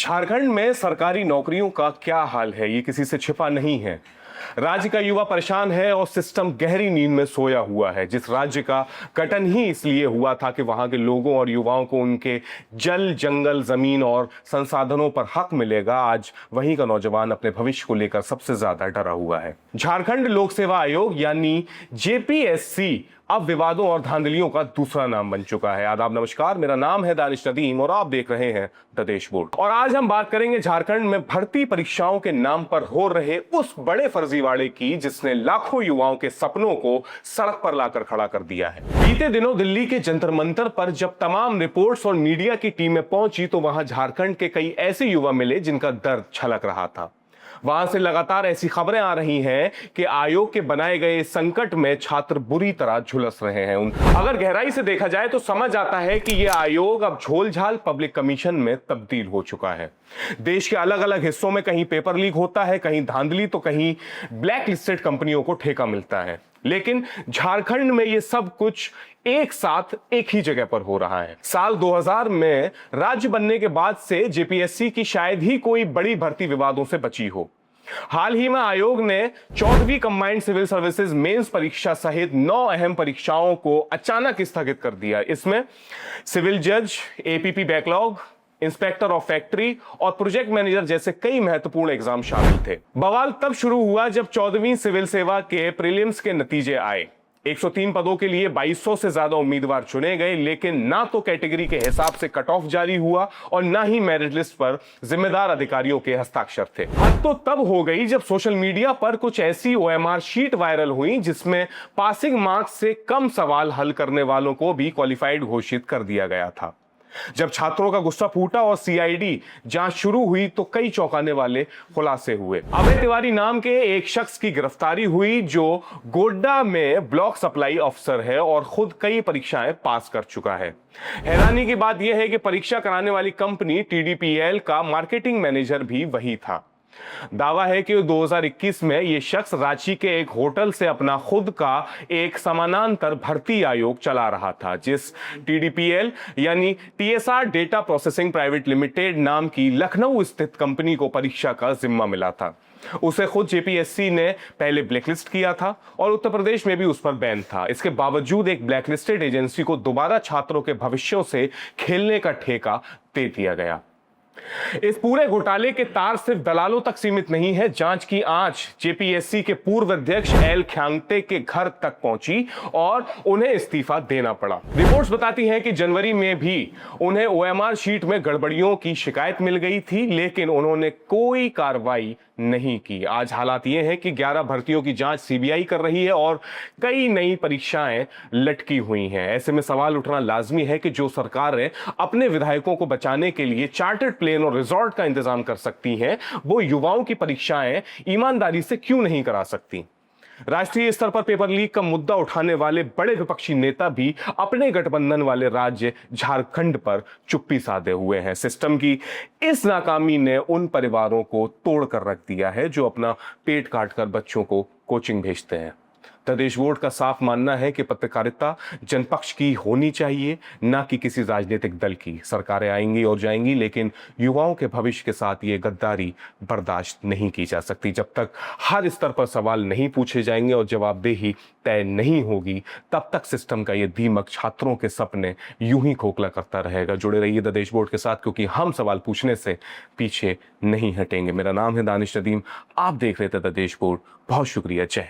झारखंड में सरकारी नौकरियों का क्या हाल है, ये किसी से छिपा नहीं है। राज्य का युवा परेशान है और सिस्टम गहरी नींद में सोया हुआ है। जिस राज्य का गठन ही इसलिए हुआ था कि वहां के लोगों और युवाओं को उनके जल, जंगल, जमीन और संसाधनों पर हक मिलेगा, आज वहीं का नौजवान अपने भविष्य को लेकर सबसे ज्यादा डरा हुआ है। झारखंड लोक सेवा आयोग यानी जेपीएससी अब विवादों और धांधलियों का दूसरा नाम बन चुका है। आदाब, नमस्कार, मेरा नाम है दानिश नदीम और आप देख रहे हैं द देश बोर्ड। और आज हम बात करेंगे झारखंड में भर्ती परीक्षाओं के नाम पर हो रहे उस बड़े फर्जीवाड़े की जिसने लाखों युवाओं के सपनों को सड़क पर लाकर खड़ा कर दिया है। बीते दिनों दिल्ली के जंतर मंतर पर जब तमाम रिपोर्ट्स और मीडिया की टीमें पहुंची तो वहां झारखंड के कई ऐसे युवा मिले जिनका दर्द छलक रहा था। वहां से लगातार ऐसी खबरें आ रही हैं कि आयोग के बनाए गए संकट में छात्र बुरी तरह झुलस रहे हैं। अगर गहराई से देखा जाए तो समझ आता है कि यह आयोग अब झोलझाल पब्लिक कमीशन में तब्दील हो चुका है। देश के अलग अलग हिस्सों में कहीं पेपर लीक होता है, कहीं धांधली, तो कहीं ब्लैक लिस्टेड कंपनियों को ठेका मिलता है। लेकिन झारखंड में यह सब कुछ एक साथ एक ही जगह पर हो रहा है। साल 2000 में राज्य बनने के बाद से जेपीएससी की शायद ही कोई बड़ी भर्ती विवादों से बची हो। हाल ही में आयोग ने 14वीं कंबाइंड सिविल सर्विसेज मेंस परीक्षा सहित 9 अहम परीक्षाओं को अचानक स्थगित कर दिया। इसमें सिविल जज, APP backlog, inspector of factory और प्रोजेक्ट मैनेजर जैसे कई महत्वपूर्ण एग्जाम शामिल थे। बवाल तब शुरू हुआ जब 14वीं सिविल सेवा के प्रीलिम्स के नतीजे आए। 103 पदों के लिए 2200 से ज्यादा उम्मीदवार चुने गए, लेकिन ना तो कैटेगरी के हिसाब से कट ऑफ जारी हुआ और ना ही मेरिट लिस्ट पर जिम्मेदार अधिकारियों के हस्ताक्षर थे। हद तो तब हो गई जब सोशल मीडिया पर कुछ ऐसी ओएमआर शीट वायरल हुई जिसमें पासिंग मार्क्स से कम सवाल हल करने वालों को भी क्वालिफाइड घोषित कर दिया गया था। जब छात्रों का गुस्सा फूटा और सीआईडी जांच शुरू हुई तो कई चौंकाने वाले खुलासे हुए। अभय तिवारी नाम के एक शख्स की गिरफ्तारी हुई जो गोड्डा में ब्लॉक सप्लाई अफसर है और खुद कई परीक्षाएं पास कर चुका है। हैरानी की बात यह है कि परीक्षा कराने वाली कंपनी टीडीपीएल का मार्केटिंग मैनेजर भी वही था। दावा है कि 2021 में यह शख्स रांची के एक होटल से अपना खुद का एक समानांतर भर्ती आयोग चला रहा था, जिस टीडीपीएल यानी TSR data processing private limited नाम की लखनऊ स्थित कंपनी को परीक्षा का जिम्मा मिला था। उसे खुद जेपीएससी ने पहले ब्लैकलिस्ट किया था और उत्तर प्रदेश में भी उस पर बैन था। इसके बावजूद एक ब्लैकलिस्टेड एजेंसी को दोबारा छात्रों के भविष्यों से खेलने का ठेका दे दिया गया। इस पूरे घोटाले के तार सिर्फ दलालों तक सीमित नहीं है। जांच की आंच जेपीएससी के पूर्व अध्यक्ष एल ख्यांगते के घर तक पहुंची और उन्हें इस्तीफा देना पड़ा। रिपोर्ट्स बताती हैं कि जनवरी में भी उन्हें ओएमआर शीट में गड़बड़ियों की शिकायत मिल गई थी, लेकिन उन्होंने कोई कार्रवाई नहीं की। आज हालात ये हैं कि 11 भर्तियों की जांच सीबीआई कर रही है और कई नई परीक्षाएं लटकी हुई हैं। ऐसे में सवाल उठना लाजमी है कि जो सरकारें अपने विधायकों को बचाने के लिए चार्टर्ड प्लेन और रिजॉर्ट का इंतजाम कर सकती हैं, वो युवाओं की परीक्षाएं ईमानदारी से क्यों नहीं करा सकती। राष्ट्रीय स्तर पर पेपर लीक का मुद्दा उठाने वाले बड़े विपक्षी नेता भी अपने गठबंधन वाले राज्य झारखंड पर चुप्पी साधे हुए हैं। सिस्टम की इस नाकामी ने उन परिवारों को तोड़ कर रख दिया है जो अपना पेट काटकर बच्चों को कोचिंग भेजते हैं। द देश बोर्ड का साफ मानना है कि पत्रकारिता जनपक्ष की होनी चाहिए, ना कि किसी राजनीतिक दल की। सरकारें आएंगी और जाएंगी, लेकिन युवाओं के भविष्य के साथ ये गद्दारी बर्दाश्त नहीं की जा सकती। जब तक हर स्तर पर सवाल नहीं पूछे जाएंगे और जवाबदेही तय नहीं होगी, तब तक सिस्टम का ये दीमक छात्रों के सपने यूं ही खोखला करता रहेगा। जुड़े रहिए द देश बोर्ड के साथ, क्योंकि हम सवाल पूछने से पीछे नहीं हटेंगे। मेरा नाम है दानिश नदीम, आप देख रहे थे द देश बोर्ड। बहुत शुक्रिया। जय